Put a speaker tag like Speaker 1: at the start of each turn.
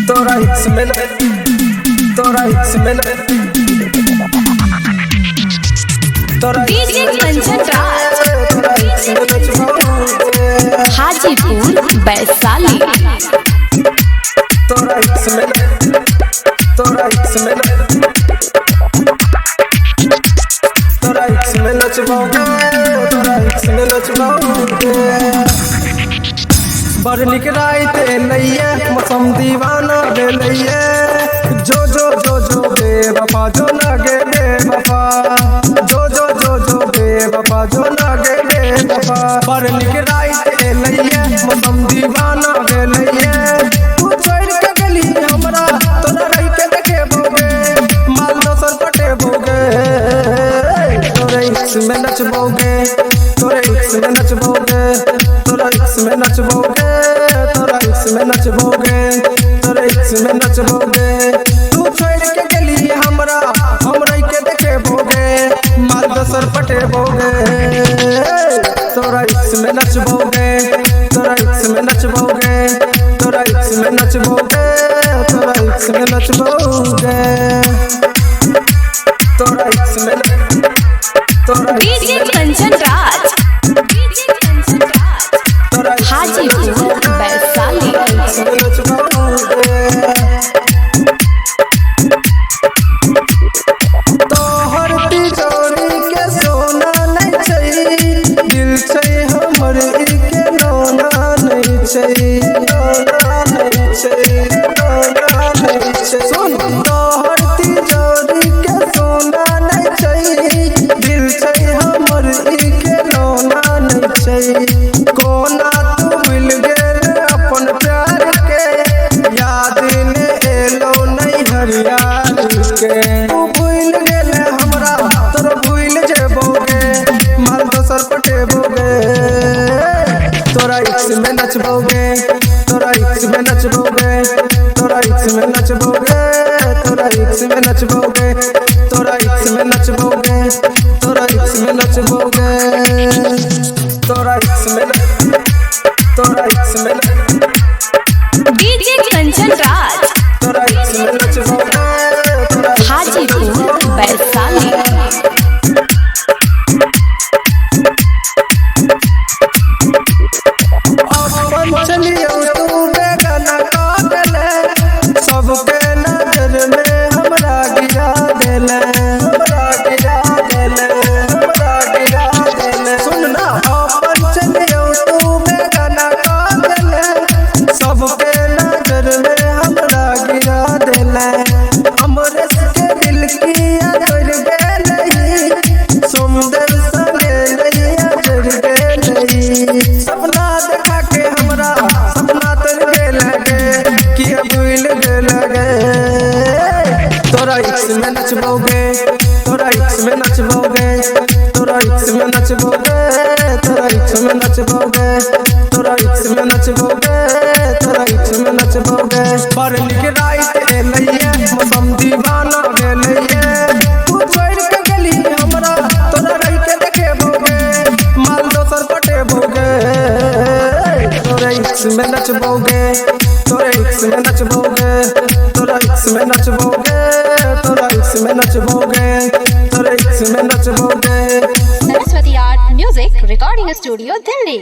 Speaker 1: तोरा हिस्स में तोरा हिस्स में तोरा
Speaker 2: डीजे कंचन राज हाजीपुर वैशाली।
Speaker 1: तोरा हिस्स में तोरा हिस्स में तोरा हिस्स में नचबोगे तोरा हिस्स में नचबोगे। बड़ निक रात लैया मौसम दीवाना भेलैया जो जो जो जो बेवफा जो लागे बेवफा जो जो जो जो बेवफा जो लागे बेवफा। बड़ निक रात लैया मौसम दीवाना भेलैया तू छोड़ के गेली हमरा तोरा रह के देखेबोगे माल दोसर पटेबोगे। तोरे हिस्स में नचबोगे तोरे हिस्स में नचबोगे तोरा हिस्स में नचबोगे तोरा हिस्स में नचबोगे तोरा हिस्स में नचबोगे। तू छोड़ के गेली हमरा हम रह के देखेबोगे माल दोसर पटेबोगे। तोरा हिस्स में नचबोगे तोरा हिस्स में नचबोगे तोरा हिस्स में नचबोगे तोरा हिस्स में नचबोगे तोरा हिस्स में तोरा
Speaker 2: डीजे कंचन राज हाजीपुर वैशाली।
Speaker 1: तोहर तिजोरी के सोना नहीं छै दिल छै हमर के लोना नहीं छै लोना नहीं छै लोना नहीं छै। सुन तोहर तिजोरी के सोना नहीं छै दिल छै हमर के लोना नहीं छै। कोना तू मिल गेल अपन प्यार के याद ने एलो नहीं हरियार के। तू भूल गेल हमरा तोर भूल जेबोगे माल दोसर पटेबोगे। तोरा हिस्स में नचबोगे तोरा हिस्स में नचबोगे तोरा हिस्स में नचबोगे तोरा हिस्स में नचबोगे तोरा हिस्स में नचबोगे तोरा हिस्स में नचबोगे तोरा हिस्स में तोरा हिस्स में
Speaker 2: डीजे कंचन राज
Speaker 1: तोरा हिस्स में नचबोगे
Speaker 2: हाजीपुर वैशाली।
Speaker 1: अपन चलियो तू बेगाना काटले सबके नजर में हमरा गिरा देले हमरा गिरा देले हमरा गिरा देले। सुन ना अपन चलियो तू बेगाना काटले सबके नजर में हमरा गिरा देले। हमरे के दिल किया तोड़ गेलई सुंदर सने नैया जड़ गेलई। सपना देखा के हमरा सपना तोड़ गेलगे किया भूल गेलगे। तोरा हिस्स में नचबोगे तोरा हिस्स में नचबोगे तोरा हिस्स में नचबोगे तोरा हिस्स में नचबोगे तोरा हिस्स में नचबोगे तोरा हिस्स में नचबोगे। बड़ निक रात लैया मौसम दीवाना भेलैया तू छोड़ के गेली हमरा तोरा रह के देखेबोगे माल दोसर पटेबोगे। तोरे हिस्स में नचबोगे तोरे हिस्स में नचबोगे तोरा हिस्स में नचबोगे तोरा हिस्स में नचबोगे तोरे हिस्स में नचबोगे।
Speaker 3: Saraswati art music recording studio Delhi.